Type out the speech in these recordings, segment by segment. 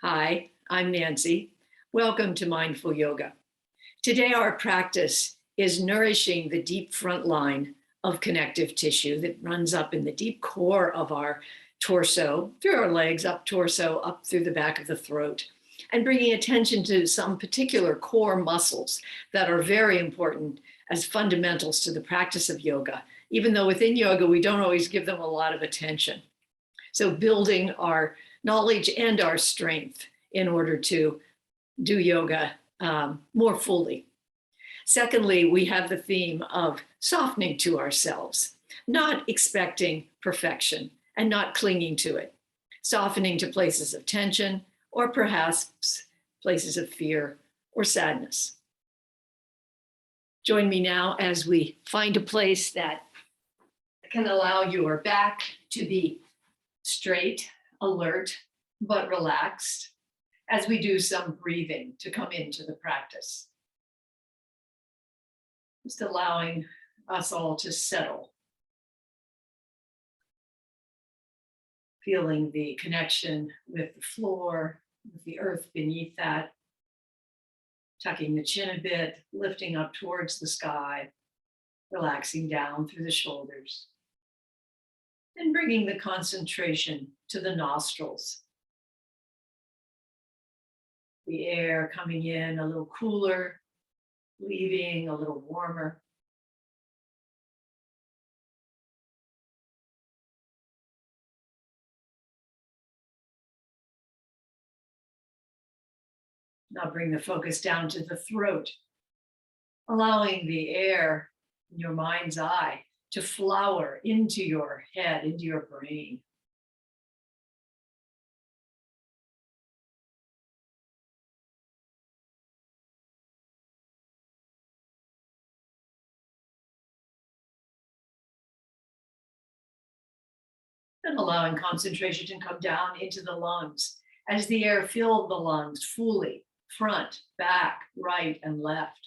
Hi, I'm Nancy. Welcome to Mindful Yoga. Today, our practice is nourishing the deep front line of connective tissue that runs up in the deep core of our torso, through our legs, up torso, up through the back of the throat, and bringing attention to some particular core muscles that are very important as fundamentals to the practice of yoga, even though within yoga, we don't always give them a lot of attention. So building our knowledge and our strength in order to do yoga more fully. Secondly, we have the theme of softening to ourselves, not expecting perfection and not clinging to it, softening to places of tension or perhaps places of fear or sadness. Join me now as we find a place that can allow your back to be straight, alert, but relaxed as we do some breathing to come into the practice. Just allowing us all to settle. Feeling the connection with the floor, with the earth beneath that. Tucking the chin a bit, lifting up towards the sky, relaxing down through the shoulders. And bringing the concentration to the nostrils. The air coming in a little cooler, leaving a little warmer. Now bring the focus down to the throat, allowing the air in your mind's eye to flower into your head, into your brain. And allowing concentration to come down into the lungs as the air filled the lungs fully, front, back, right, and left.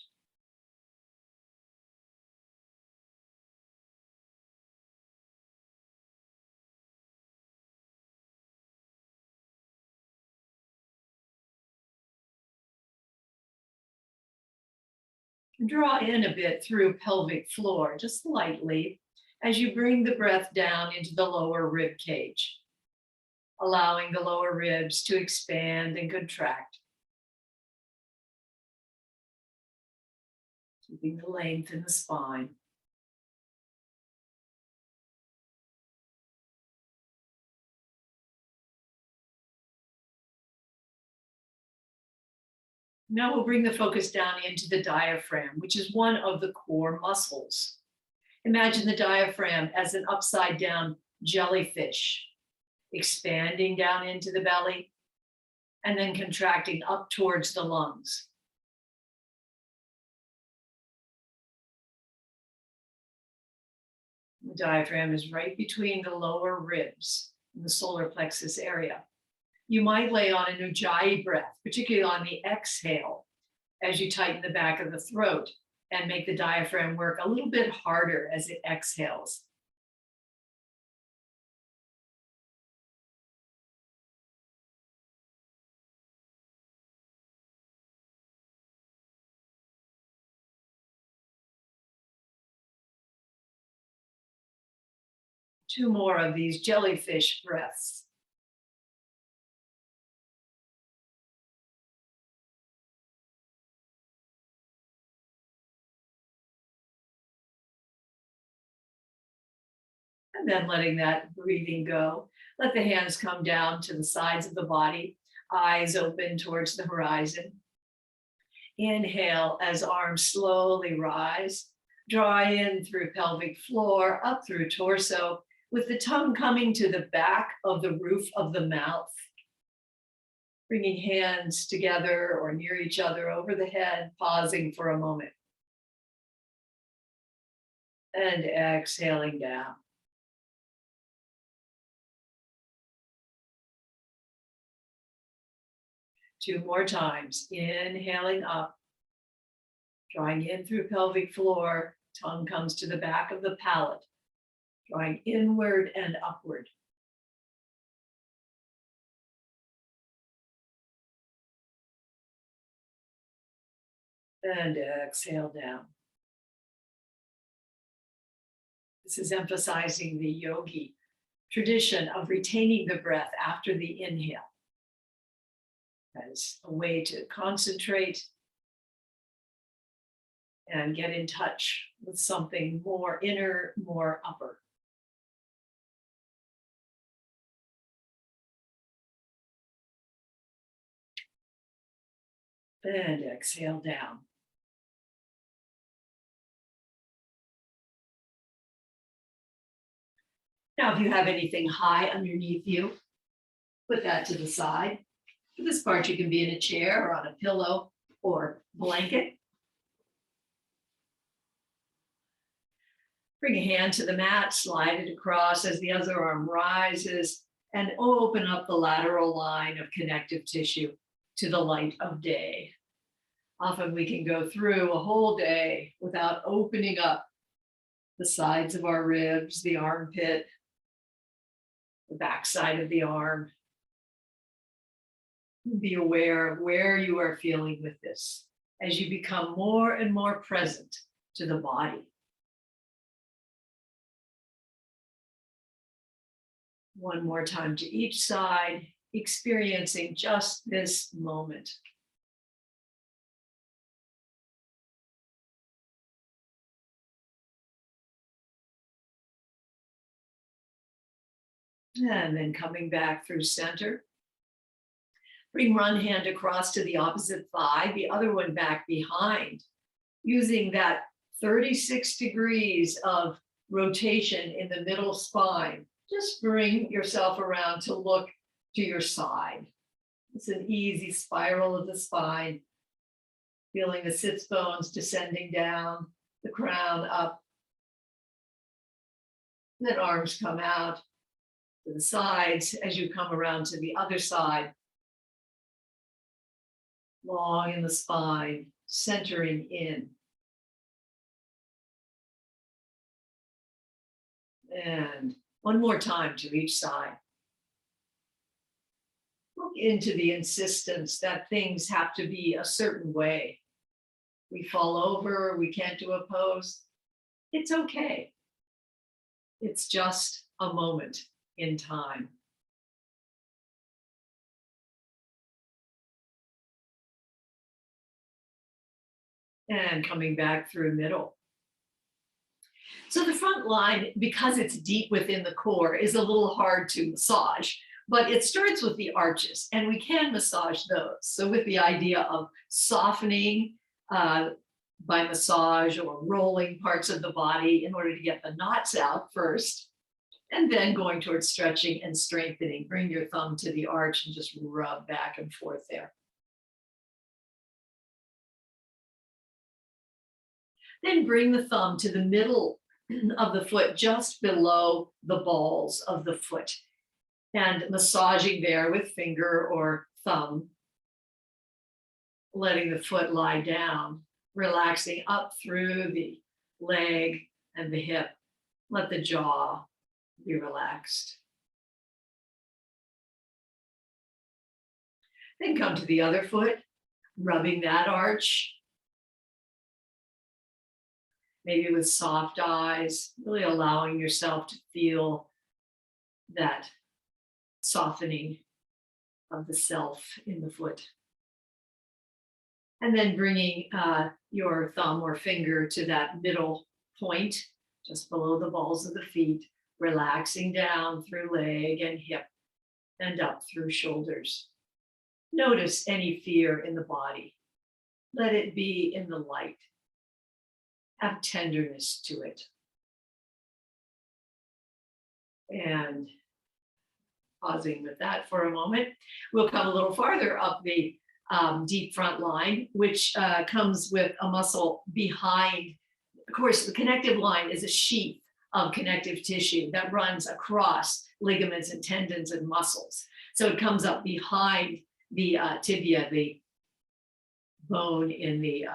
Draw in a bit through pelvic floor, just lightly, as you bring the breath down into the lower rib cage, allowing the lower ribs to expand and contract. Keeping the length in the spine. Now we'll bring the focus down into the diaphragm, which is one of the core muscles. Imagine the diaphragm as an upside down jellyfish, expanding down into the belly and then contracting up towards the lungs. The diaphragm is right between the lower ribs in the solar plexus area. You might lay on an ujjayi breath, particularly on the exhale, as you tighten the back of the throat and make the diaphragm work a little bit harder as it exhales. Two more of these jellyfish breaths. And then letting that breathing go. Let the hands come down to the sides of the body, eyes open towards the horizon. Inhale as arms slowly rise. Draw in through pelvic floor, up through torso, with the tongue coming to the back of the roof of the mouth. Bringing hands together or near each other over the head, pausing for a moment. And exhaling down. Two more times, inhaling up, drawing in through pelvic floor, tongue comes to the back of the palate, drawing inward and upward. And exhale down. This is emphasizing the yogi tradition of retaining the breath after the inhale as a way to concentrate and get in touch with something more inner, more upper. And exhale down. Now, if you have anything high underneath you, put that to the side. For this part, you can be in a chair or on a pillow or blanket. Bring a hand to the mat, slide it across as the other arm rises, and open up the lateral line of connective tissue to the light of day. Often we can go through a whole day without opening up the sides of our ribs, the armpit, the backside of the arm. Be aware of where you are feeling with this as you become more and more present to the body. One more time to each side, experiencing just this moment. And then coming back through center. Bring one hand across to the opposite thigh, the other one back behind, using that 36 degrees of rotation in the middle spine. Just bring yourself around to look to your side. It's an easy spiral of the spine, feeling the sits bones descending down, the crown up. Then arms come out to the sides as you come around to the other side. Long in the spine, centering in. And one more time to each side. Look into the insistence that things have to be a certain way. We fall over, we can't do a pose. It's okay. It's just a moment in time. And coming back through middle. So the front line, because it's deep within the core, is a little hard to massage, but it starts with the arches, and we can massage those. So with the idea of softening by massage or rolling parts of the body in order to get the knots out first, and then going towards stretching and strengthening. Bring your thumb to the arch and just rub back and forth there. Then bring the thumb to the middle of the foot, just below the balls of the foot, and massaging there with finger or thumb, letting the foot lie down, relaxing up through the leg and the hip. Let the jaw be relaxed. Then come to the other foot, rubbing that arch. Maybe with soft eyes, really allowing yourself to feel that softening of the self in the foot. And then bringing your thumb or finger to that middle point, just below the balls of the feet, relaxing down through leg and hip and up through shoulders. Notice any fear in the body. Let it be in the light. Have tenderness to it. And pausing with that for a moment, we'll come a little farther up the deep front line, which comes with a muscle behind. Of course, the connective line is a sheath of connective tissue that runs across ligaments and tendons and muscles. So it comes up behind the tibia, the bone in the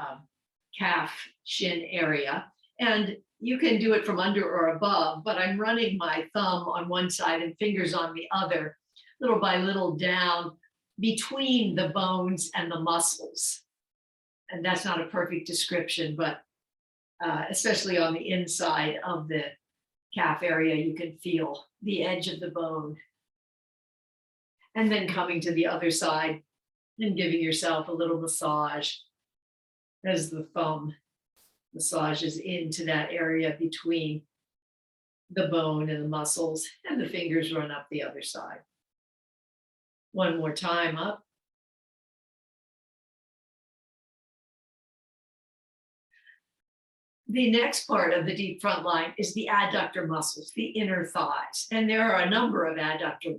calf shin area, and you can do it from under or above, but I'm running my thumb on one side and fingers on the other, little by little down between the bones and the muscles. And that's not a perfect description, but especially on the inside of the calf area, you can feel the edge of the bone. And then coming to the other side and giving yourself a little massage as the thumb massages into that area between the bone and the muscles, and the fingers run up the other side. One more time, up. The next part of the deep front line is the adductor muscles, the inner thighs. And there are a number of adductor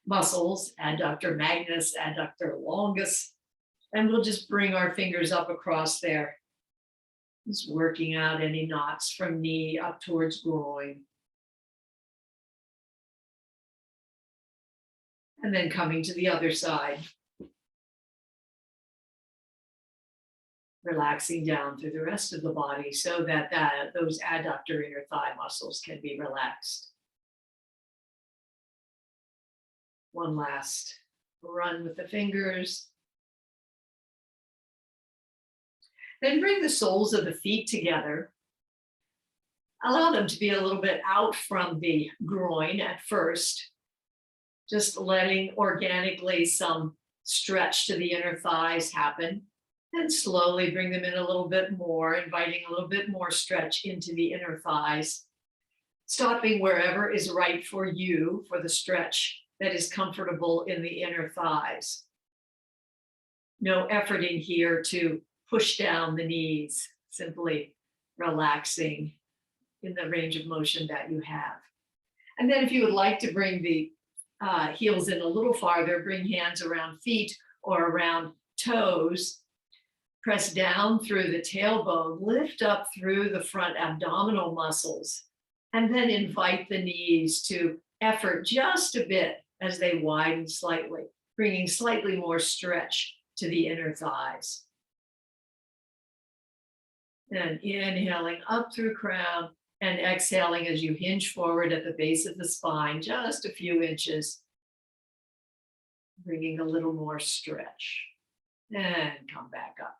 muscles, adductor magnus, adductor longus. And we'll just bring our fingers up across there. Just working out any knots from knee up towards groin. And then coming to the other side. Relaxing down through the rest of the body so that those adductor inner thigh muscles can be relaxed. One last run with the fingers. Then bring the soles of the feet together. Allow them to be a little bit out from the groin at first, just letting organically some stretch to the inner thighs happen. And slowly bring them in a little bit more, inviting a little bit more stretch into the inner thighs, stopping wherever is right for you for the stretch that is comfortable in the inner thighs. No effort in here to push down the knees, simply relaxing in the range of motion that you have. And then if you would like to bring the heels in a little farther, bring hands around feet or around toes. Press down through the tailbone, lift up through the front abdominal muscles, and then invite the knees to effort just a bit as they widen slightly, bringing slightly more stretch to the inner thighs. And inhaling up through crown and exhaling as you hinge forward at the base of the spine, just a few inches, bringing a little more stretch. And come back up.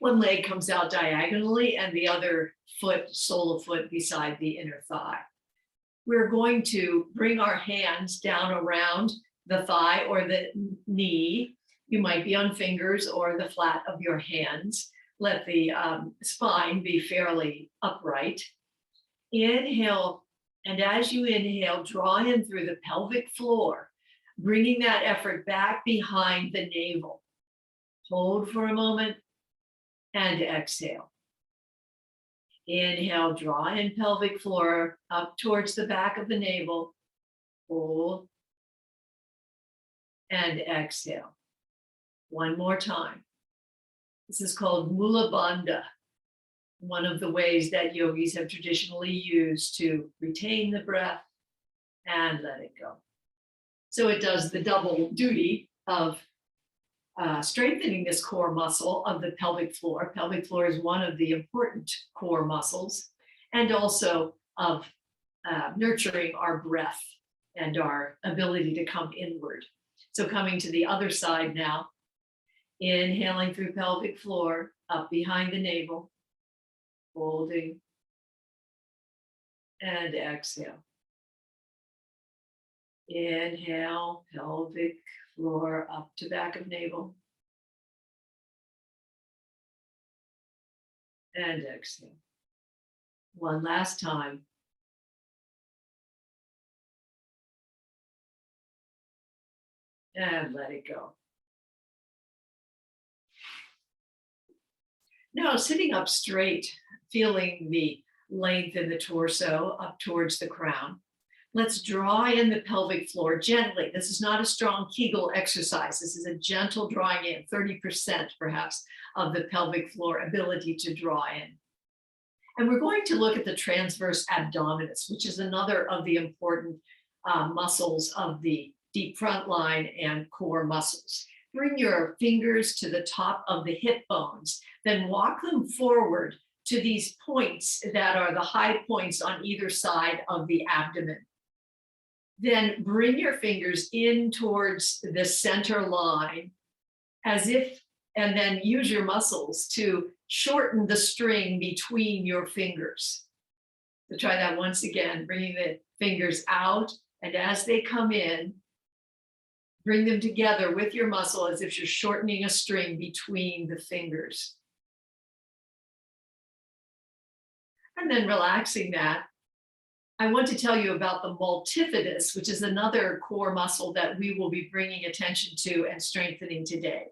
One leg comes out diagonally and the other foot, sole of foot beside the inner thigh. We're going to bring our hands down around the thigh or the knee. You might be on fingers or the flat of your hands. Let the spine be fairly upright. Inhale, and as you inhale, draw in through the pelvic floor, bringing that effort back behind the navel. Hold for a moment. And exhale. Inhale, draw in pelvic floor up towards the back of the navel. Hold. And exhale. One more time. This is called Mula Bandha, one of the ways that yogis have traditionally used to retain the breath and let it go. So it does the double duty of strengthening this core muscle of the pelvic floor. Pelvic floor is one of the important core muscles, and also of nurturing our breath and our ability to come inward. So coming to the other side now, inhaling through pelvic floor, up behind the navel, holding, and exhale. Inhale, pelvic floor up to back of navel. And exhale. One last time. And let it go. Now sitting up straight, feeling the length in the torso up towards the crown. Let's draw in the pelvic floor gently. This is not a strong Kegel exercise. This is a gentle drawing in, 30% perhaps of the pelvic floor ability to draw in. And we're going to look at the transverse abdominis, which is another of the important muscles of the deep front line and core muscles. Bring your fingers to the top of the hip bones, then walk them forward to these points that are the high points on either side of the abdomen. Then bring your fingers in towards the center line as if, and then use your muscles to shorten the string between your fingers. So try that once again, bringing the fingers out, and as they come in, bring them together with your muscle as if you're shortening a string between the fingers. And then relaxing that, I want to tell you about the multifidus, which is another core muscle that we will be bringing attention to and strengthening today.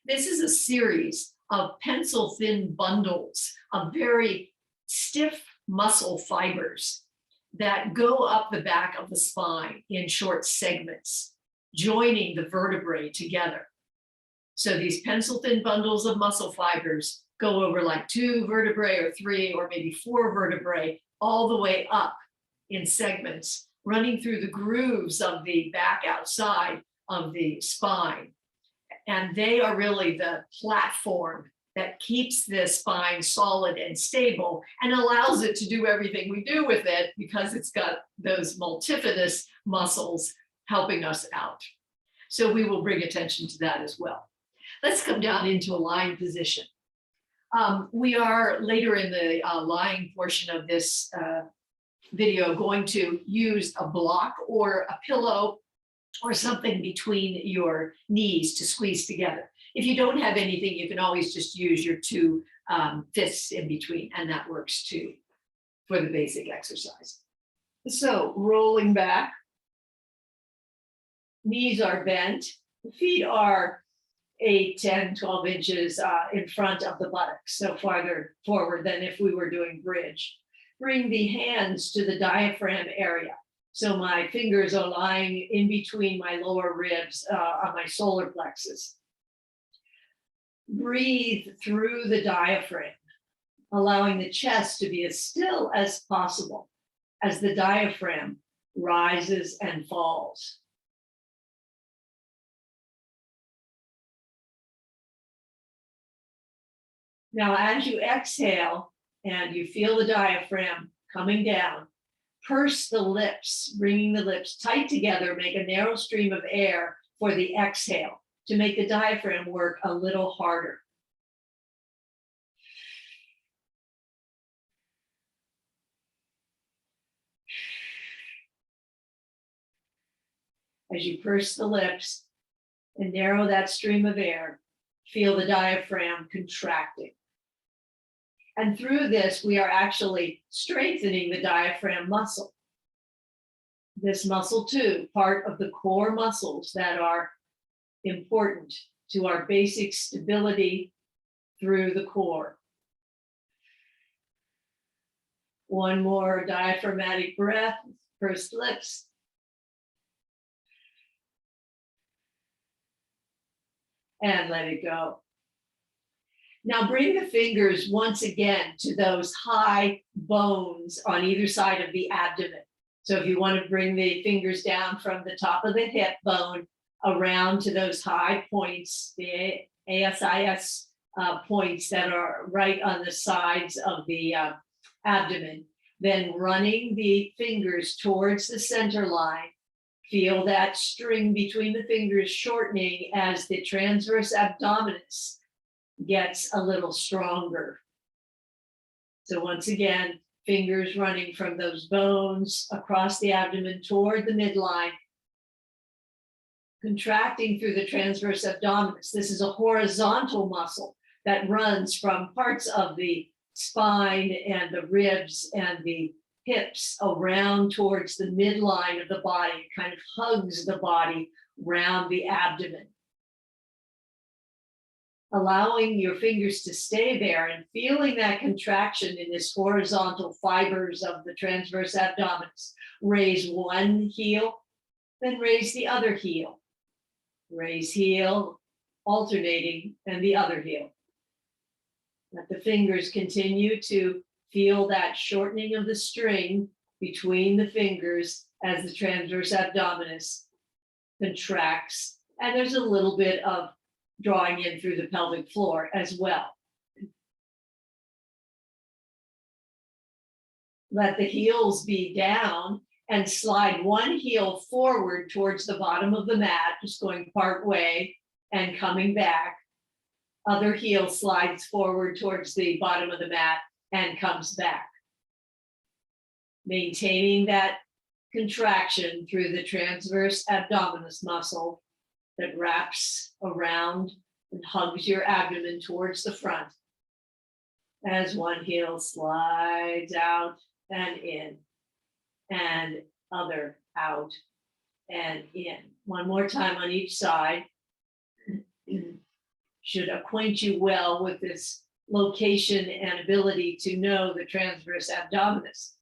This is a series of pencil-thin bundles of very stiff muscle fibers that go up the back of the spine in short segments, joining the vertebrae together. So these pencil-thin bundles of muscle fibers go over like 2 vertebrae or 3 or maybe 4 vertebrae all the way up in segments, running through the grooves of the back outside of the spine. And they are really the platform that keeps the spine solid and stable and allows it to do everything we do with it because it's got those multifidus muscles helping us out. So we will bring attention to that as well. Let's come down into a lying position. We are later in the lying portion of this video going to use a block or a pillow or something between your knees to squeeze together. If you don't have anything, you can always just use your 2 fists in between, and that works too for the basic exercise. So rolling back, knees are bent, the feet are 8, 10, 12 inches in front of the buttocks, so farther forward than if we were doing bridge. Bring the hands to the diaphragm area. So my fingers are lying in between my lower ribs on my solar plexus. Breathe through the diaphragm, allowing the chest to be as still as possible as the diaphragm rises and falls. Now, as you exhale and you feel the diaphragm coming down, purse the lips, bringing the lips tight together, make a narrow stream of air for the exhale to make the diaphragm work a little harder. As you purse the lips and narrow that stream of air, feel the diaphragm contracting. And through this, we are actually strengthening the diaphragm muscle. This muscle too, part of the core muscles that are important to our basic stability through the core. One more diaphragmatic breath, pursed lips. And let it go. Now bring the fingers once again to those high bones on either side of the abdomen. So if you want to bring the fingers down from the top of the hip bone around to those high points, the ASIS points that are right on the sides of the abdomen, then running the fingers towards the center line. Feel that string between the fingers shortening as the transverse abdominis gets a little stronger. So once again, fingers running from those bones across the abdomen toward the midline, contracting through the transverse abdominis. This is a horizontal muscle that runs from parts of the spine and the ribs and the hips around towards the midline of the body. It kind of hugs the body around the abdomen. Allowing your fingers to stay there and feeling that contraction in this horizontal fibers of the transverse abdominis. Raise one heel, then raise the other heel. Raise heel, alternating, and the other heel. Let the fingers continue to feel that shortening of the string between the fingers as the transverse abdominis contracts. And there's a little bit of drawing in through the pelvic floor as well. Let the heels be down and slide one heel forward towards the bottom of the mat, just going part way, and coming back. Other heel slides forward towards the bottom of the mat and comes back. Maintaining that contraction through the transverse abdominis muscle that wraps around and hugs your abdomen towards the front as one heel slides out and in, and other out and in. One more time on each side. Should acquaint you well with this location and ability to know the transverse abdominis.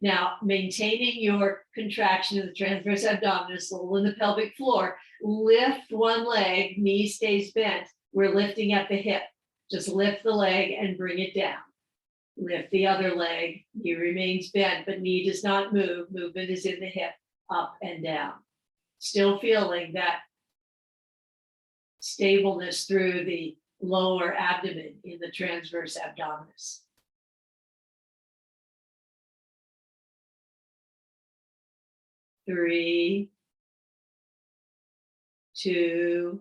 Now, maintaining your contraction of the transverse abdominis, level in the pelvic floor, lift one leg, knee stays bent. We're lifting at the hip. Just lift the leg and bring it down. Lift the other leg, knee remains bent, but knee does not move. Movement is in the hip, up and down. Still feeling that stableness through the lower abdomen in the transverse abdominis. Three, two,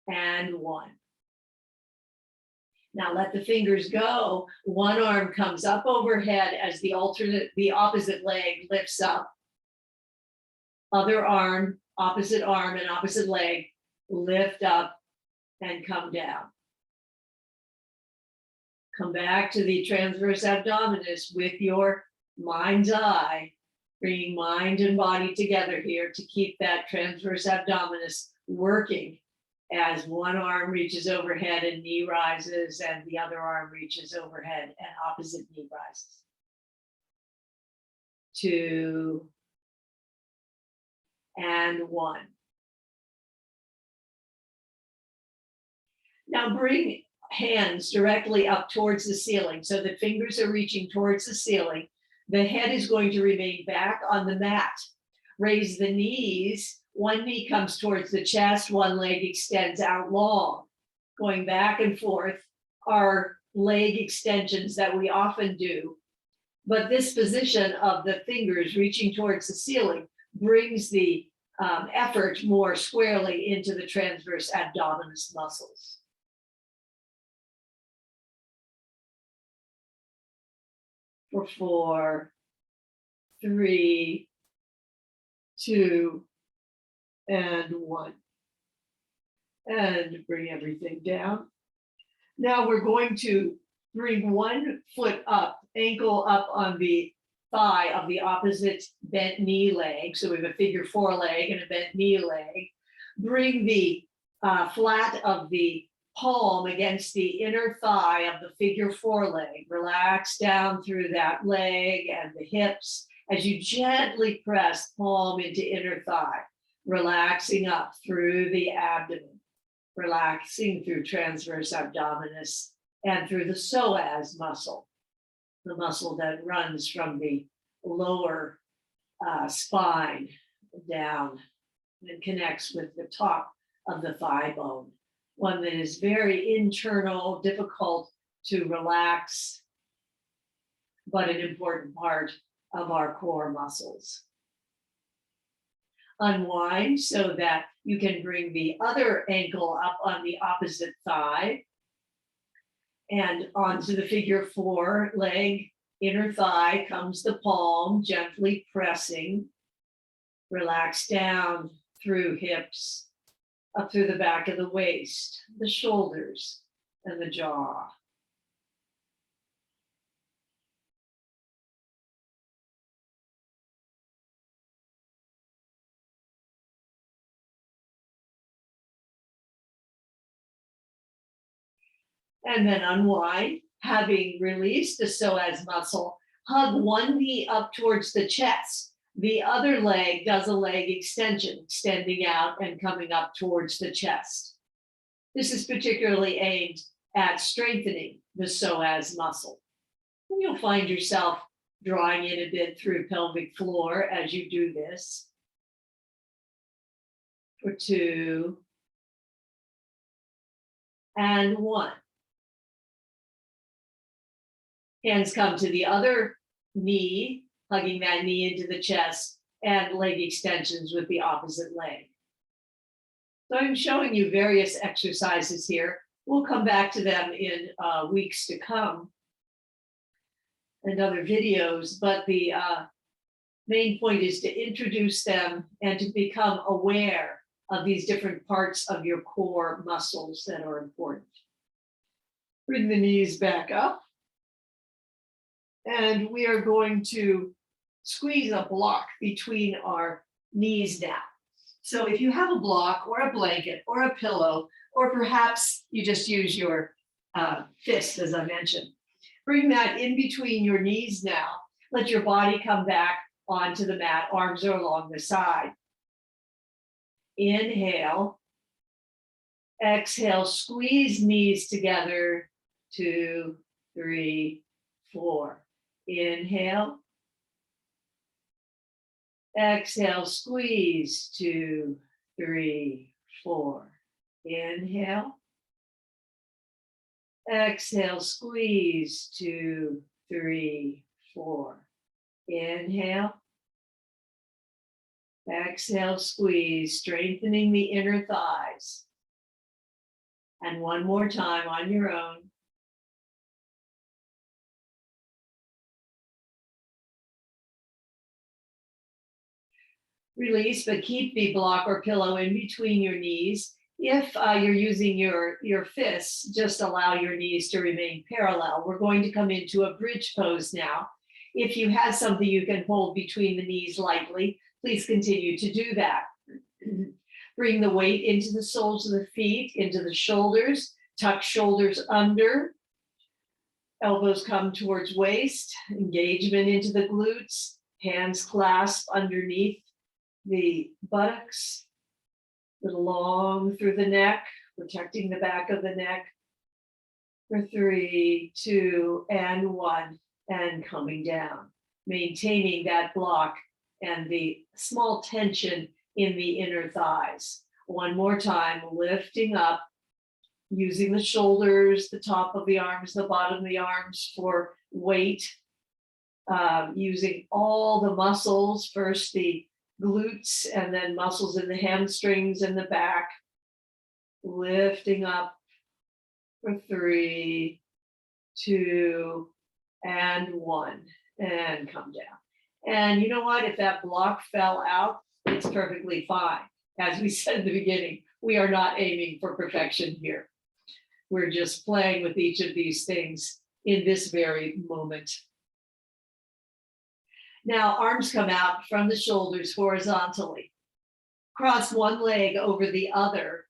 and one. Now let the fingers go. One arm comes up overhead as the opposite leg lifts up. Other arm, opposite arm and opposite leg lift up and come down. Come back to the transverse abdominis with your mind's eye, bringing mind and body together here to keep that transverse abdominis working as one arm reaches overhead and knee rises and the other arm reaches overhead and opposite knee rises. Two, and one. Now bring hands directly up towards the ceiling so that fingers are reaching towards the ceiling. The head is going to remain back on the mat. Raise the knees. One knee comes towards the chest, one leg extends out long. Going back and forth are leg extensions that we often do. But this position of the fingers reaching towards the ceiling brings the effort more squarely into the transverse abdominis muscles. For 4, 3, 2, and 1. And bring everything down. Now we're going to bring one foot up, ankle up on the thigh of the opposite bent knee leg. So we have a figure 4 leg and a bent knee leg. Bring the flat of the palm against the inner thigh of the figure 4 leg. Relax down through that leg and the hips as you gently press palm into inner thigh, relaxing up through the abdomen, relaxing through transverse abdominis and through the psoas muscle, the muscle that runs from the lower spine down and connects with the top of the thigh bone. One that is very internal, difficult to relax, but an important part of our core muscles. Unwind so that you can bring the other ankle up on the opposite thigh and onto the figure 4 leg, inner thigh comes the palm, gently pressing. Relax down through hips, up through the back of the waist, the shoulders, and the jaw. And then unwind, having released the psoas muscle, hug one knee up towards the chest. The other leg does a leg extension, extending out and coming up towards the chest. This is particularly aimed at strengthening the psoas muscle. And you'll find yourself drawing in a bit through pelvic floor as you do this. For 2 and 1. Hands come to the other knee, hugging that knee into the chest, and leg extensions with the opposite leg. So I'm showing you various exercises here. We'll come back to them in weeks to come and other videos, but the main point is to introduce them and to become aware of these different parts of your core muscles that are important. Bring the knees back up. And we are going to squeeze a block between our knees now. So if you have a block or a blanket or a pillow, or perhaps you just use your fist, as I mentioned, bring that in between your knees now. Let your body come back onto the mat. Arms are along the side. Inhale. Exhale, squeeze knees together. 2, 3, 4. Inhale. Exhale, squeeze. 2, 3, 4. Inhale. Exhale, squeeze. 2, 3, 4. Inhale. Exhale, squeeze, strengthening the inner thighs. And one more time on your own. Release, but keep the block or pillow in between your knees. If you're using your fists, just allow your knees to remain parallel. We're going to come into a bridge pose now. If you have something you can hold between the knees lightly, please continue to do that. Bring the weight into the soles of the feet, into the shoulders, tuck shoulders under. Elbows come towards waist, engagement into the glutes, hands clasp underneath the buttocks, little long through the neck, protecting the back of the neck. For 3, 2, and 1, and coming down, maintaining that block and the small tension in the inner thighs. One more time, lifting up, using the shoulders, the top of the arms, the bottom of the arms for weight, using all the muscles, first the glutes and then muscles in the hamstrings and the back, lifting up for 3, 2, and 1, and come down. And you know what? If that block fell out, it's perfectly fine. As we said in the beginning, we are not aiming for perfection here. We're just playing with each of these things in this very moment. Now, arms come out from the shoulders horizontally. Cross one leg over the other.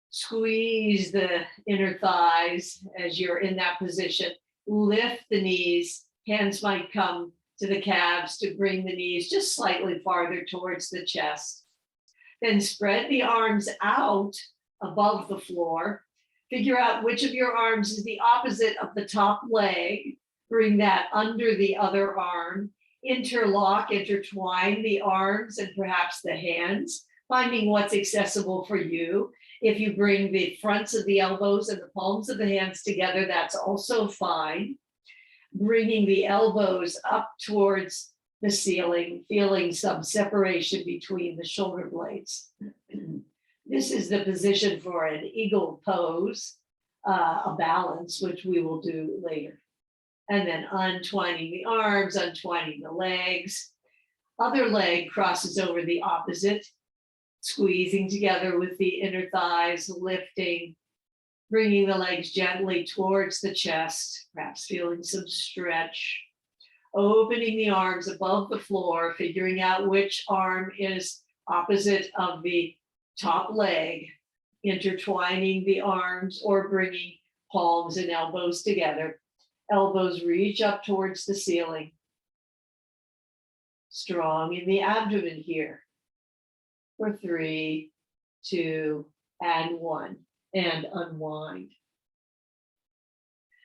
Squeeze the inner thighs as you're in that position. Lift the knees. Hands might come to the calves to bring the knees just slightly farther towards the chest. Then spread the arms out above the floor. Figure out which of your arms is the opposite of the top leg. Bring that under the other arm. Interlock, intertwine the arms and perhaps the hands, finding what's accessible for you. If you bring the fronts of the elbows and the palms of the hands together, that's also fine. Bringing the elbows up towards the ceiling, feeling some separation between the shoulder blades. This is the position for an eagle pose, a balance, which we will do later. And then untwining the arms, untwining the legs. Other leg crosses over the opposite, squeezing together with the inner thighs, lifting, bringing the legs gently towards the chest, perhaps feeling some stretch. Opening the arms above the floor, figuring out which arm is opposite of the top leg, intertwining the arms or bringing palms and elbows together. Elbows reach up towards the ceiling. Strong in the abdomen here. For 3, 2, and 1, and unwind.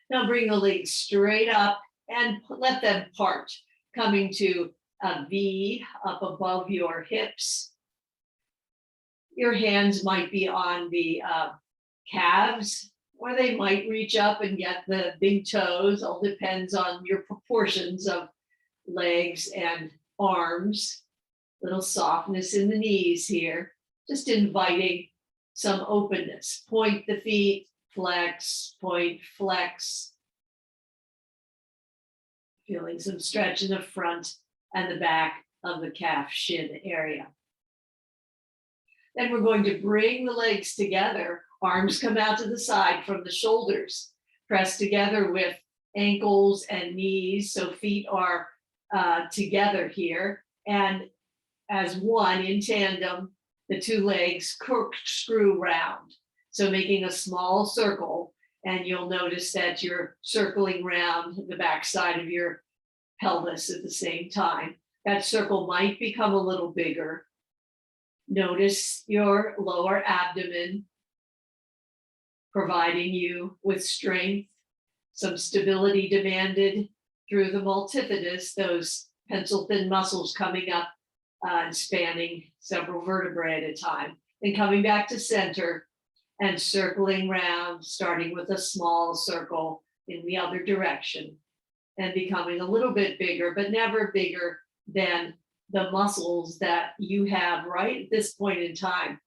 Now bring the legs straight up and let them part, coming to a V up above your hips. Your hands might be on the calves, or they might reach up and get the big toes. All depends on your proportions of legs and arms. Little softness in the knees here, just inviting some openness. Point the feet, flex, point, flex. Feeling some stretch in the front and the back of the calf shin area. Then we're going to bring the legs together. Arms come out to the side from the shoulders. Press together with ankles and knees, so feet are together here. And as one in tandem, the two legs corkscrew round. So making a small circle, and you'll notice that you're circling round the backside of your pelvis at the same time. That circle might become a little bigger. Notice your lower abdomen providing you with strength, some stability demanded through the multifidus, those pencil thin muscles coming up and spanning several vertebrae at a time. Then coming back to center and circling round, starting with a small circle in the other direction and becoming a little bit bigger, but never bigger than the muscles that you have right at this point in time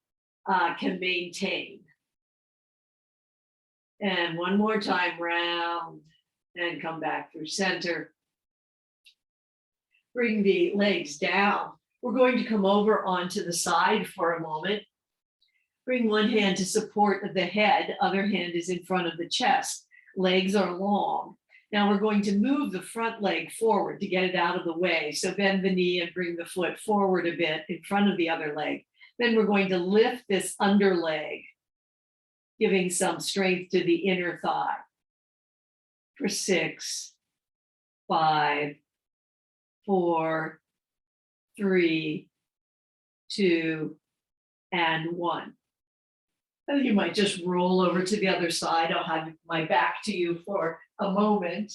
can maintain. And one more time, round and come back through center. Bring the legs down. We're going to come over onto the side for a moment. Bring one hand to support the head, other hand is in front of the chest. Legs are long. Now we're going to move the front leg forward to get it out of the way. So bend the knee and bring the foot forward a bit in front of the other leg. Then we're going to lift this under leg, giving some strength to the inner thigh. For 6, 5, 4, 3, 2, and 1. And you might just roll over to the other side. I'll have my back to you for a moment.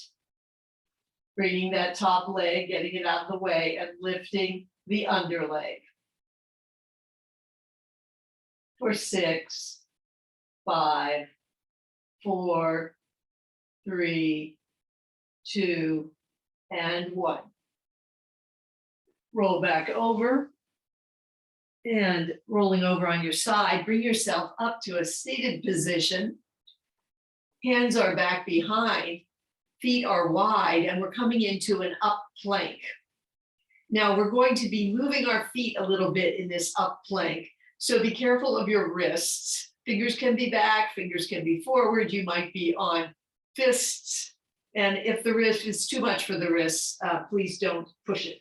Bringing that top leg, getting it out of the way, and lifting the under leg. For 6, 5, 4, 3, 2, and 1. Roll back over. And rolling over on your side, bring yourself up to a seated position. Hands are back behind, feet are wide, and we're coming into an up plank. Now we're going to be moving our feet a little bit in this up plank. So be careful of your wrists. Fingers can be back, fingers can be forward. You might be on fists. And if the wrist is too much for the wrists, please don't push it.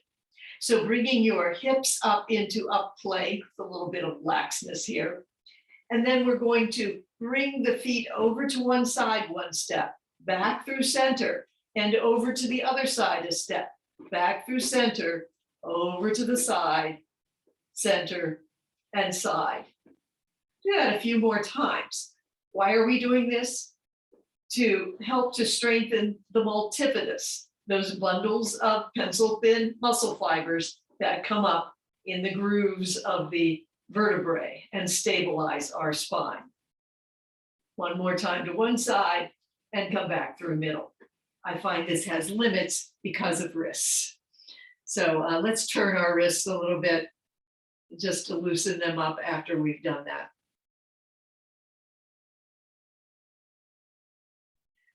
So bringing your hips up into up plank, a little bit of laxness here. And then we're going to bring the feet over to one side, one step, back through center, and over to the other side a step, back through center, over to the side, center, and side. Do that a few more times. Why are we doing this? To help to strengthen the multifidus, those bundles of pencil thin muscle fibers that come up in the grooves of the vertebrae and stabilize our spine. One more time to one side and come back through middle. I find this has limits because of wrists. So let's turn our wrists a little bit just to loosen them up after we've done that.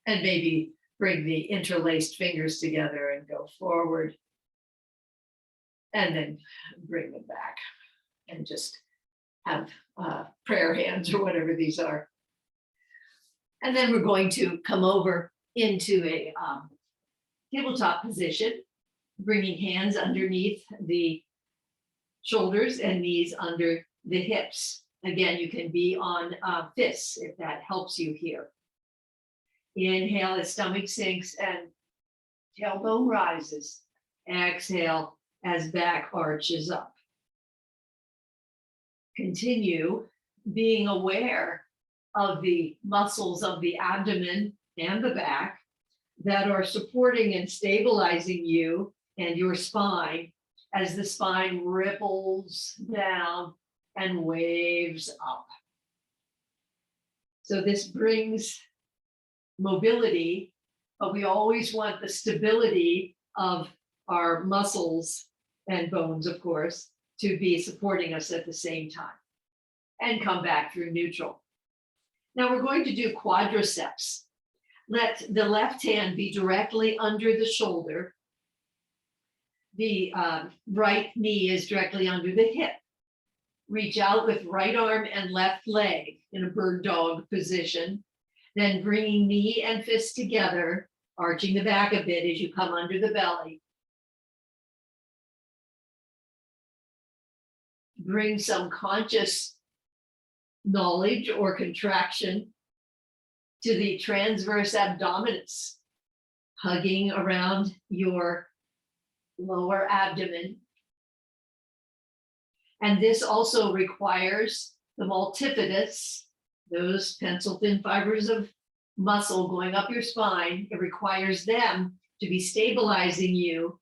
And maybe bring the interlaced fingers together and go forward. And then bring them back and just have prayer hands or whatever these are. And then we're going to come over into a tabletop position, bringing hands underneath the shoulders and knees under the hips. Again, you can be on fists if that helps you here. Inhale as stomach sinks and tailbone rises. Exhale as back arches up. Continue being aware of the muscles of the abdomen and the back that are supporting and stabilizing you and your spine as the spine ripples down and waves up. So this brings mobility, but we always want the stability of our muscles and bones, of course, to be supporting us at the same time. and come back through neutral. Now we're going to do quadriceps. Let the left hand be directly under the shoulder. The right knee is directly under the hip. Reach out with right arm and left leg in a bird dog position. Then bringing knee and fist together, arching the back a bit as you come under the belly. Bring some conscious knowledge or contraction to the transverse abdominis, hugging around your lower abdomen. And this also requires the multifidus, those pencil thin fibers of muscle going up your spine. It requires them to be stabilizing you,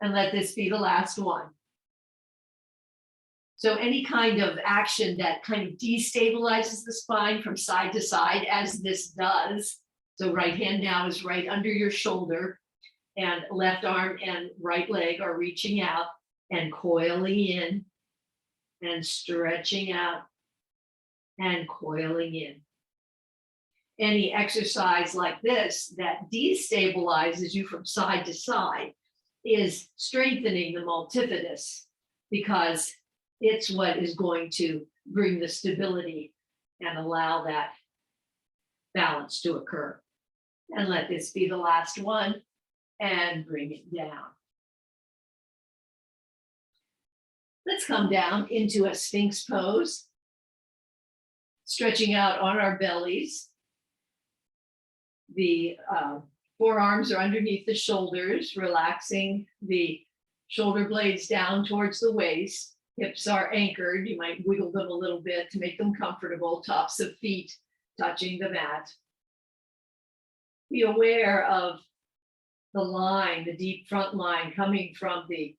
and let this be the last one. So any kind of action that kind of destabilizes the spine from side to side, as this does. So right hand now is right under your shoulder, and left arm and right leg are reaching out and coiling in and stretching out and coiling in. Any exercise like this that destabilizes you from side to side is strengthening the multifidus, because it's what is going to bring the stability and allow that balance to occur. And let this be the last one, and bring it down. Let's come down into a Sphinx pose, stretching out on our bellies. The forearms are underneath the shoulders, relaxing the shoulder blades down towards the waist. Hips are anchored. You might wiggle them a little bit to make them comfortable. Tops of feet touching the mat. Be aware of the line, the deep front line coming from the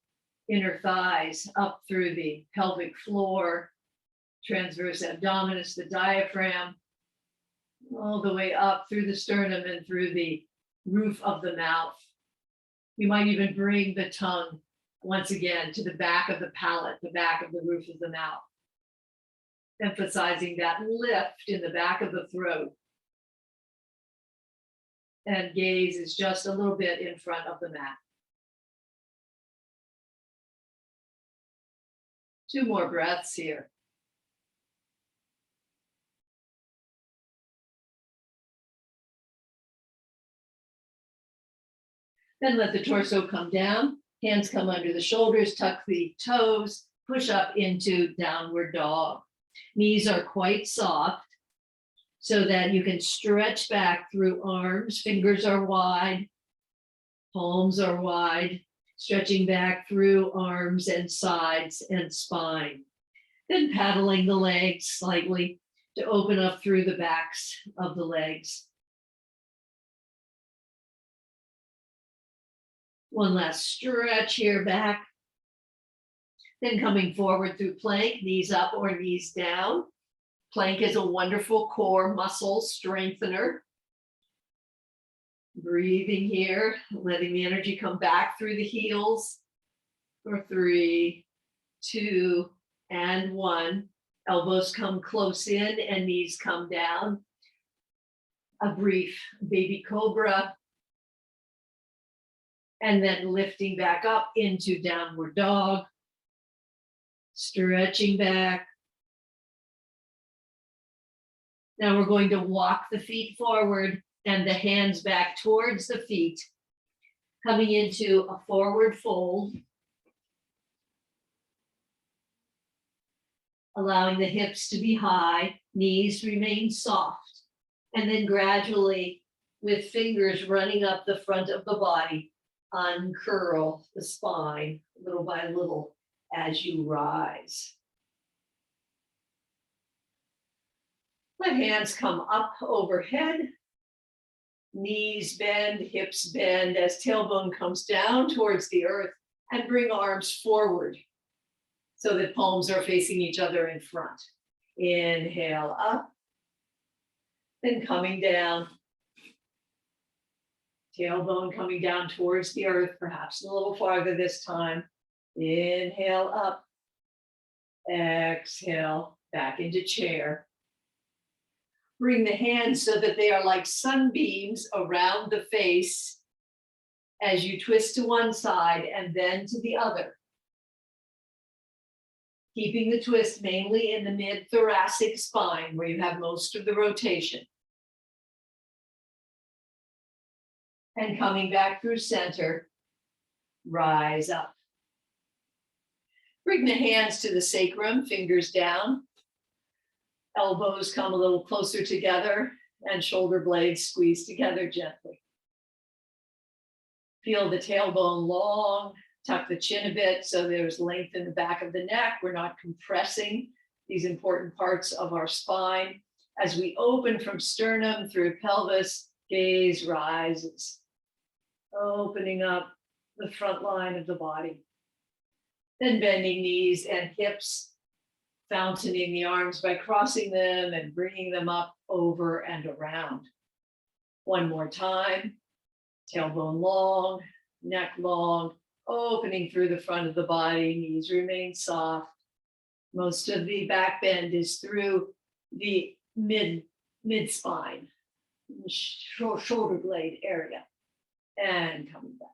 inner thighs up through the pelvic floor, transverse abdominis, the diaphragm, all the way up through the sternum and through the roof of the mouth. You might even bring the tongue once again to the back of the palate, the back of the roof of the mouth, emphasizing that lift in the back of the throat. And gaze is just a little bit in front of the mat. 2 more breaths here. Then let the torso come down, hands come under the shoulders, tuck the toes, push up into downward dog. Knees are quite soft so that you can stretch back through arms, fingers are wide, palms are wide, stretching back through arms and sides and spine. Then paddling the legs slightly to open up through the backs of the legs. One last stretch here back. Then coming forward through plank, knees up or knees down. Plank is a wonderful core muscle strengthener. Breathing here, letting the energy come back through the heels for 3, 2, and 1. Elbows come close in and knees come down. A brief baby cobra. And then lifting back up into downward dog. Stretching back. Now we're going to walk the feet forward and the hands back towards the feet, coming into a forward fold, allowing the hips to be high, knees remain soft, and then gradually, with fingers running up the front of the body, uncurl the spine little by little as you rise. Let hands come up overhead. Knees bend, hips bend as tailbone comes down towards the earth, and bring arms forward so that palms are facing each other in front. Inhale up, then coming down. Tailbone coming down towards the earth, perhaps a little farther this time. Inhale up, exhale Back into chair. Bring the hands so that they are like sunbeams around the face as you twist to one side and then to the other. Keeping the twist mainly in the mid-thoracic spine where you have most of the rotation. And coming back through center, rise up. Bring the hands to the sacrum, fingers down. Elbows come a little closer together and shoulder blades squeeze together gently. Feel the tailbone long, tuck the chin a bit so there's length in the back of the neck. We're not compressing these important parts of our spine. As we open from sternum through pelvis, gaze rises, opening up the front line of the body. Then bending knees and hips, fountaining the arms by crossing them and bringing them up, over and around. One more time, tailbone long, neck long, opening through the front of the body, knees remain soft. Most of the back bend is through the mid-spine, shoulder blade area, and coming back.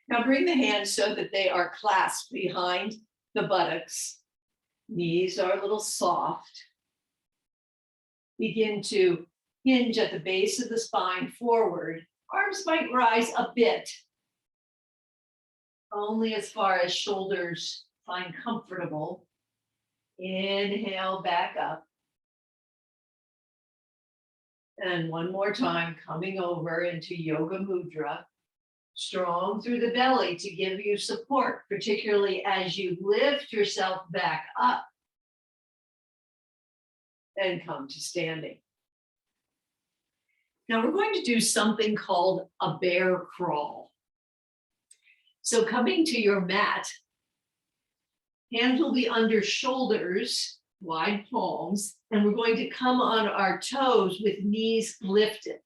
Now bring the hands so that they are clasped behind the buttocks. Knees are a little soft. Begin to hinge at the base of the spine forward. Arms might rise a bit, only as far as shoulders find comfortable. Inhale back up. And one more time, coming over into Yoga Mudra. Strong through the belly to give you support, particularly as you lift yourself back up and come to standing. Now we're going to do something called a bear crawl. So coming to your mat, hands will be under shoulders, wide palms, and we're going to come on our toes with knees lifted.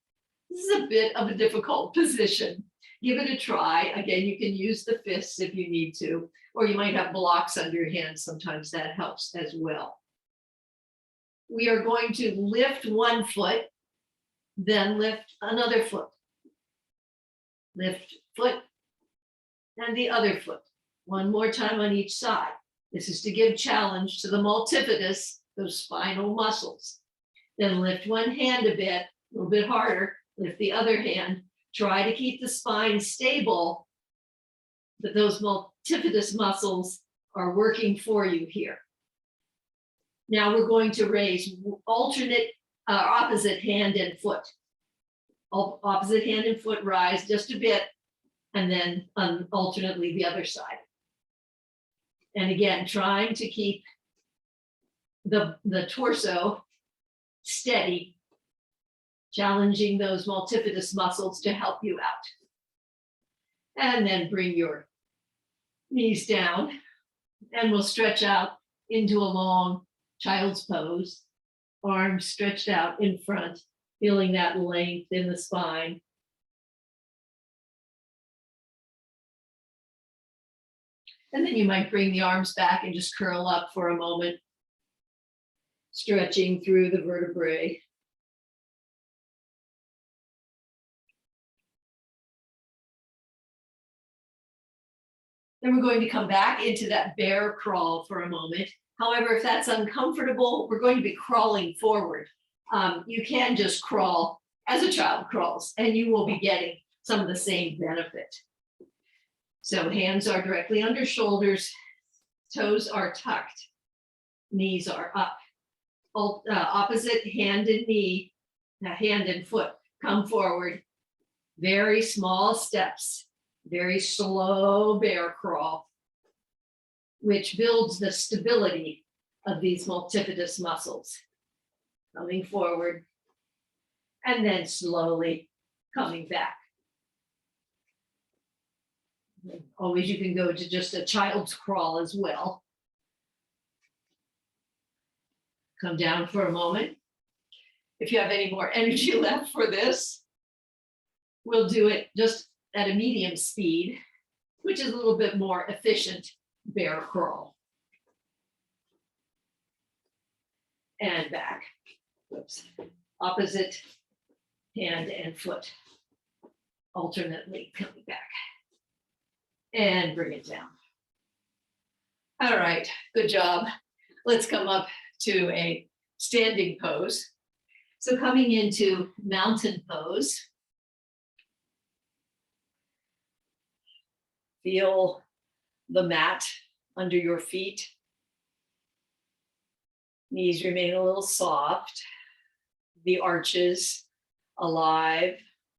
This is a bit of a difficult position. Give it a try. Again, you can use the fists if you need to, or you might have blocks under your hands. Sometimes that helps as well. We are going to lift one foot, then lift another foot. Lift foot and the other foot. One more time on each side. This is to give challenge to the multifidus, those spinal muscles. Then lift one hand a bit, a little bit harder. Lift the other hand. Try to keep the spine stable, but those multifidus muscles are working for you here. Now we're going to raise alternate, opposite hand and foot. Opposite hand and foot rise just a bit, and then alternately the other side. And again, trying to keep the torso steady, challenging those multifidus muscles to help you out. And then bring your knees down, and we'll stretch out into a long child's pose, arms stretched out in front, feeling that length in the spine. And then you might bring the arms back and just curl up for a moment, stretching through the vertebrae. Then we're going to come back into that bear crawl for a moment. However, if that's uncomfortable, we're going to be crawling forward. You can just crawl as a child crawls, and you will be getting some of the same benefit. So hands are directly under shoulders, toes are tucked, knees are up. Opposite hand and knee, hand and foot come forward. Very small steps. Very slow bear crawl, which builds the stability of these multifidus muscles. Coming forward, and then slowly coming back. Always you can go to just a child's crawl as well. Come down for a moment. If you have any more energy left for this, we'll do it just at a medium speed, which is a little bit more efficient bear crawl. and back. Whoops. Opposite hand and foot, alternately coming back. And bring it down. All right, good job. Let's come up to a standing pose. So coming into mountain pose, feel the mat under your feet. Knees remain a little soft. The arches alive.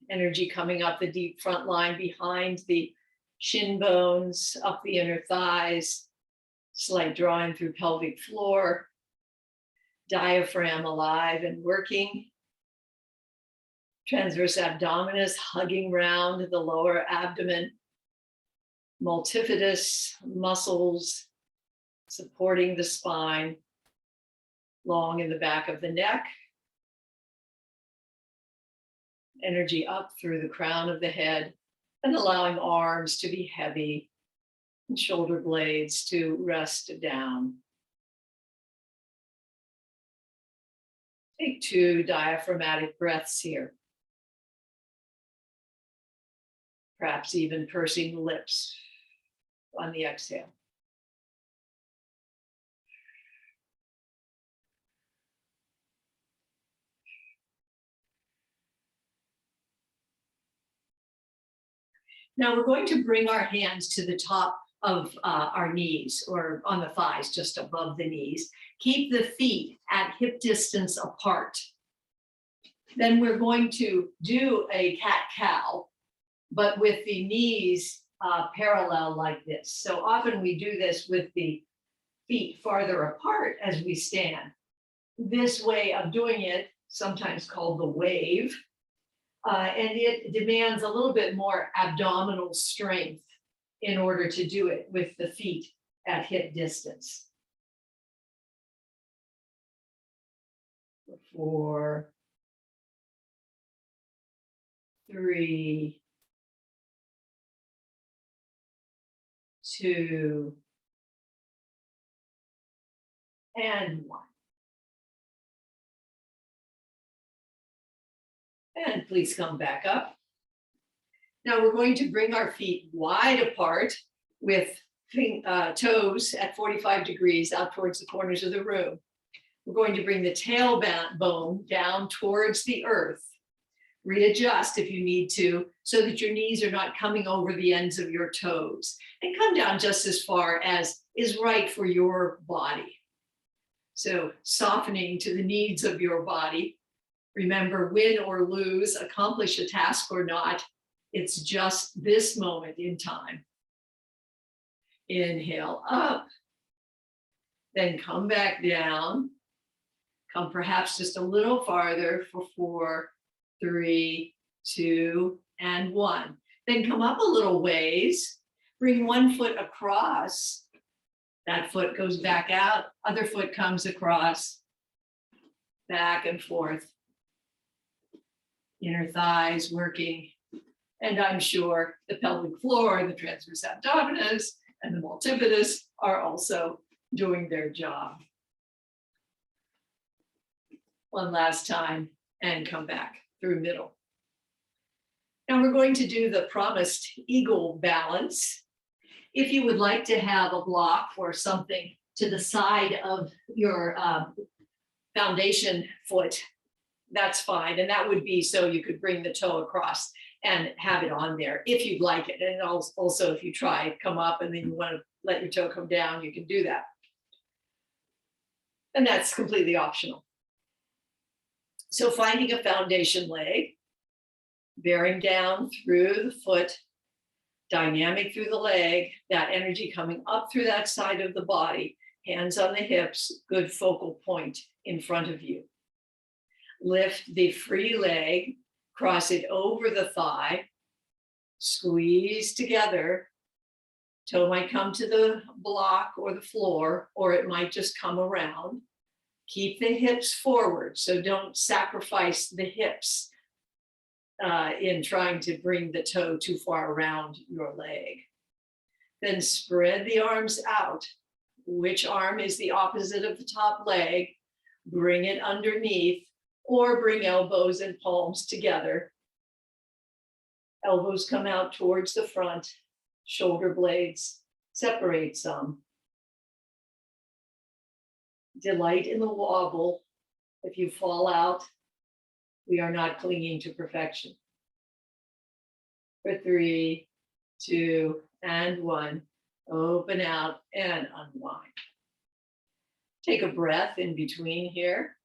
Energy coming up the deep front line behind the shin bones, up the inner thighs. Slight drawing through pelvic floor. Diaphragm alive and working. Transverse abdominis hugging round the lower abdomen. Multifidus muscles supporting the spine, long in the back of the neck. Energy up through the crown of the head and allowing arms to be heavy and shoulder blades to rest down. Take 2 diaphragmatic breaths here. Perhaps even pursing the lips on the exhale. Now we're going to bring our hands to the top of our knees or on the thighs, just above the knees. Keep the feet at hip distance apart. Then we're going to do a cat-cow, but with the knees parallel like this. So often we do this with the feet farther apart as we stand. This way of doing it, sometimes called the wave, and it demands a little bit more abdominal strength in order to do it with the feet at hip distance. 4, 3, 2, and 1. And please come back up. Now we're going to bring our feet wide apart with toes at 45 degrees out towards the corners of the room. We're going to bring the tailbone down towards the earth. Readjust if you need to, so that your knees are not coming over the ends of your toes. And come down just as far as is right for your body. So softening to the needs of your body. Remember, win or lose, accomplish a task or not, it's just this moment in time. Inhale up, then come back down. Come perhaps just a little farther for 4, 3, 2, and 1. Then come up a little ways, bring one foot across. That foot goes back out, other foot comes across, back and forth. Inner thighs working, and I'm sure the pelvic floor, the transverse abdominis, and the multifidus are also doing their job. One last time, and come back through middle. Now we're going to do the promised eagle balance. If you would like to have a block or something to the side of your foundation foot, that's fine. And that would be so you could bring the toe across and have it on there if you'd like it. And also if you try, come up and then you want to let your toe come down, you can do that. And that's completely optional. So finding a foundation leg, bearing down through the foot, dynamic through the leg, that energy coming up through that side of the body, hands on the hips, good focal point in front of you. Lift the free leg, cross it over the thigh, squeeze together. Toe might come to the block or the floor, or it might just come around. Keep the hips forward, so don't sacrifice the hips in trying to bring the toe too far around your leg. Then spread the arms out. Which arm is the opposite of the top leg? Bring it underneath, or bring elbows and palms together. Elbows come out towards the front, shoulder blades separate some. Delight in the wobble. If you fall out, we are not clinging to perfection. For 3, 2, and 1, open out and unwind. Take a breath in between here.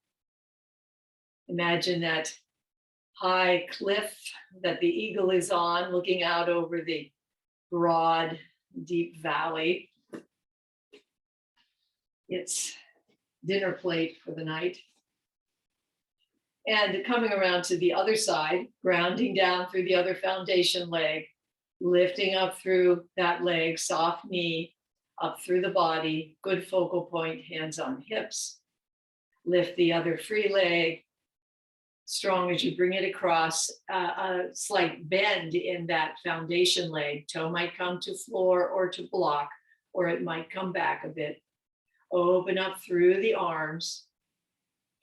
Imagine that high cliff that the eagle is on, looking out over the broad, deep valley. It's dinner plate for the night. And coming around to the other side, grounding down through the other foundation leg, lifting up through that leg, soft knee, up through the body, good focal point, hands on hips. Lift the other free leg, strong as you bring it across, a slight bend in that foundation leg. Toe might come to floor or to block, or it might come back a bit. Open up through the arms.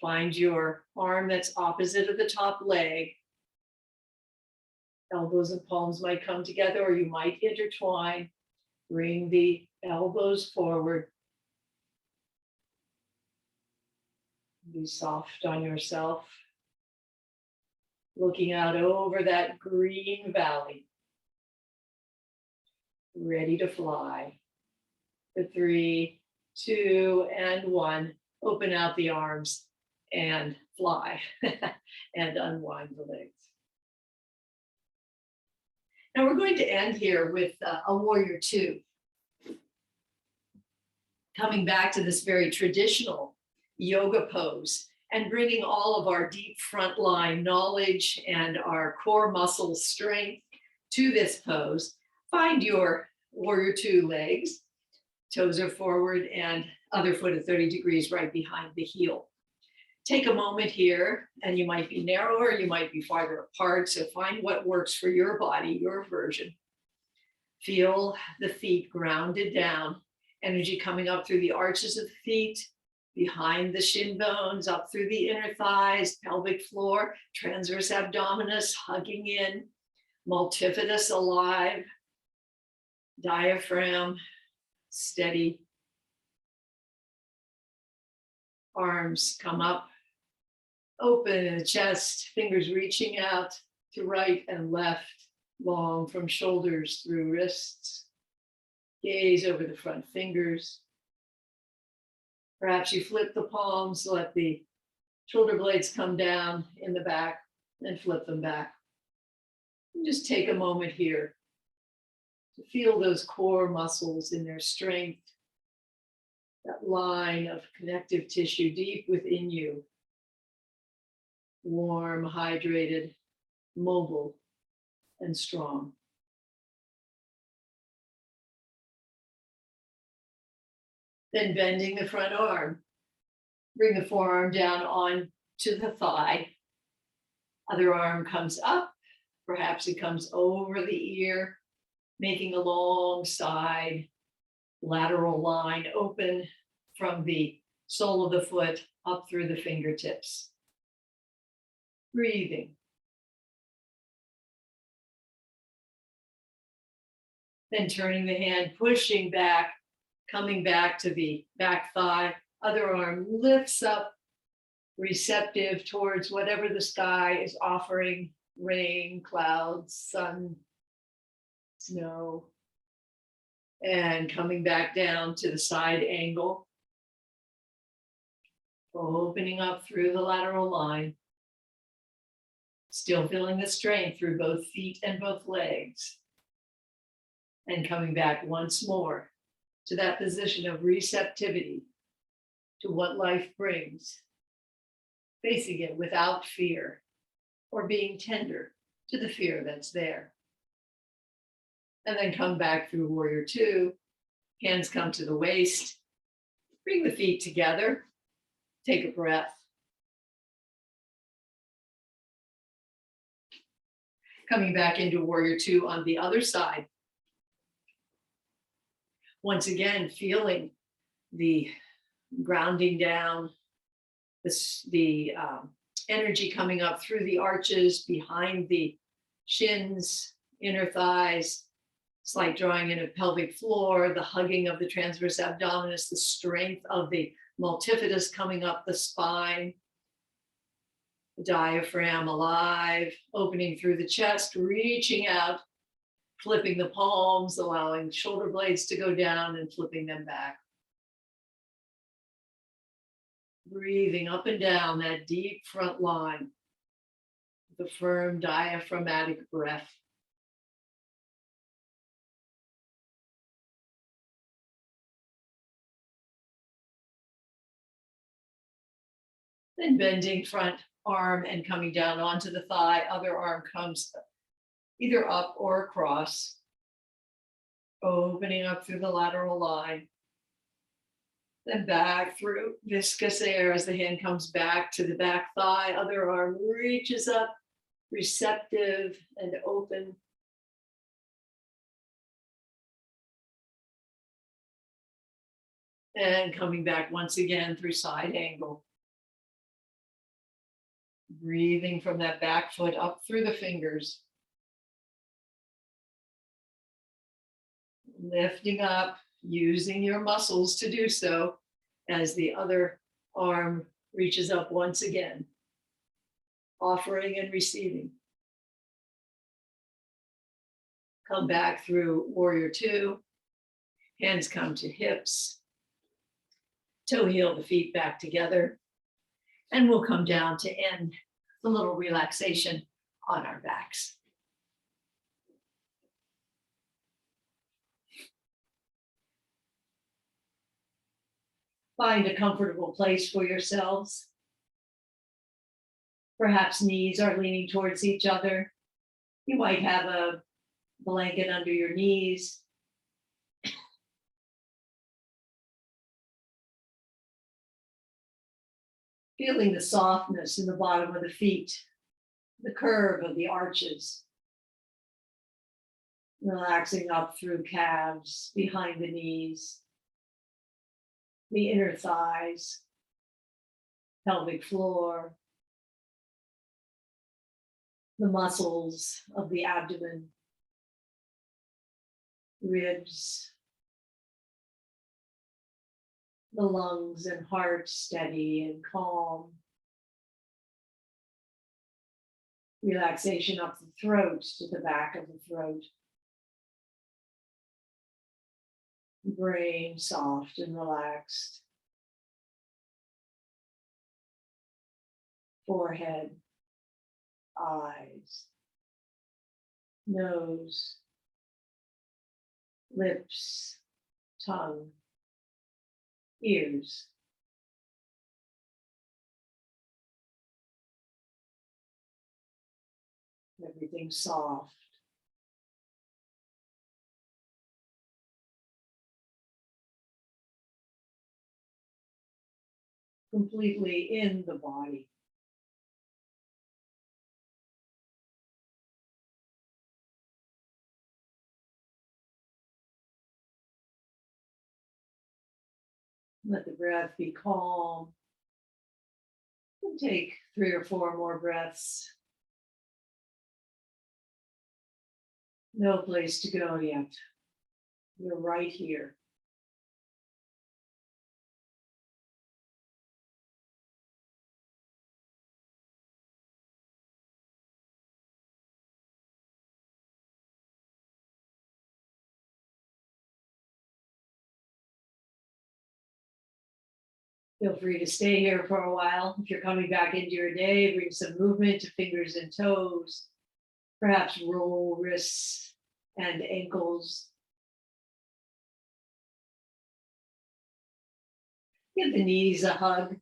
Find your arm that's opposite of the top leg. Elbows and palms might come together, or you might intertwine. Bring the elbows forward. Be soft on yourself. Looking out over that green valley. Ready to fly. For 3, 2, and 1. Open out the arms and fly and unwind the legs. Now we're going to end here with a warrior 2. Coming back to this very traditional yoga pose and bringing all of our deep frontline knowledge and our core muscle strength to this pose. Find your warrior 2 legs. Toes are forward and other foot at 30 degrees right behind the heel. Take a moment here, and you might be narrower, you might be farther apart, so find what works for your body, your version. Feel the feet grounded down, energy coming up through the arches of the feet, behind the shin bones, up through the inner thighs, pelvic floor, transverse abdominis hugging in, multifidus alive, diaphragm steady. Arms come up, open in the chest, fingers reaching out to right and left, long from shoulders through wrists. Gaze over the front fingers. Perhaps you flip the palms, let the shoulder blades come down in the back and flip them back. And just take a moment here to feel those core muscles in their strength. That line of connective tissue deep within you, warm, hydrated, mobile, and strong. Then bending the front arm, bring the forearm down on to the thigh. Other arm comes up, perhaps it comes over the ear, making a long side lateral line open from the sole of the foot up through the fingertips. Breathing. Then turning the hand, pushing back, coming back to the back thigh. Other arm lifts up, receptive towards whatever the sky is offering, rain, clouds, sun, snow. And coming back down to the side angle. Opening up through the lateral line. Still feeling the strength through both feet and both legs. And coming back once more to that position of receptivity to what life brings. Facing it without fear or being tender to the fear that's there. And then come back through warrior 2. Hands come to the waist. Bring the feet together. Take a breath. Coming back into warrior 2 on the other side. Once again, feeling the grounding down, the the energy coming up through the arches, behind the shins, inner thighs, slight drawing in of pelvic floor, the hugging of the transverse abdominis, the strength of the multifidus coming up the spine, the diaphragm alive, opening through the chest, reaching out, flipping the palms, allowing shoulder blades to go down and flipping them back. Breathing up and down that deep front line, the firm diaphragmatic breath. Then bending front arm and coming down onto the thigh, other arm comes either up or across, opening up through the lateral line. Then back through viscous air as the hand comes back to the back thigh, other arm reaches up, receptive and open. And coming back once again through side angle. Breathing from that back foot up through the fingers. Lifting up, using your muscles to do so as the other arm reaches up once again. Offering and receiving. Come back through warrior two. Hands come to hips. Toe heel the feet back together. And we'll come down to end the little relaxation on our backs. Find a comfortable place for yourselves. Perhaps knees are leaning towards each other. You might have a blanket under your knees. Feeling the softness in the bottom of the feet, the curve of the arches. Relaxing up through calves, behind the knees, the inner thighs, pelvic floor, the muscles of the abdomen, ribs, the lungs and heart steady and calm. Relaxation up the throat to the back of the throat. Brain soft and relaxed. Forehead, eyes, nose, lips, tongue, ears. Everything soft. Completely in the body. Let the breath be calm. And take 3 or 4 more breaths. No place to go yet. You're right here. Feel free to stay here for a while. If you're coming back into your day, bring some movement to fingers and toes. Perhaps roll wrists and ankles. Give the knees a hug.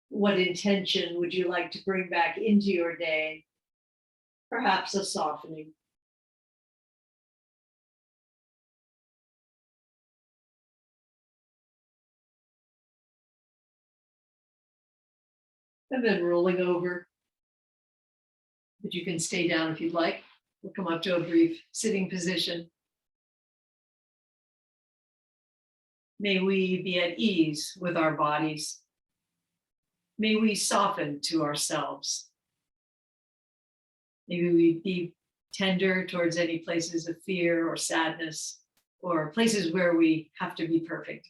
What intention would you like to bring back into your day? Perhaps a softening. And then rolling over. But you can stay down if you'd like. We'll come up to a brief sitting position. May we be at ease with our bodies. May we soften to ourselves. May we be tender towards any places of fear or sadness or places where we have to be perfect.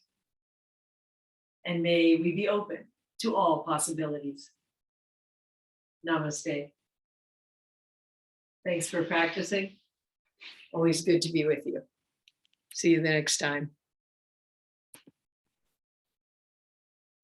And may we be open to all possibilities. Namaste. Thanks for practicing. Always good to be with you. See you the next time.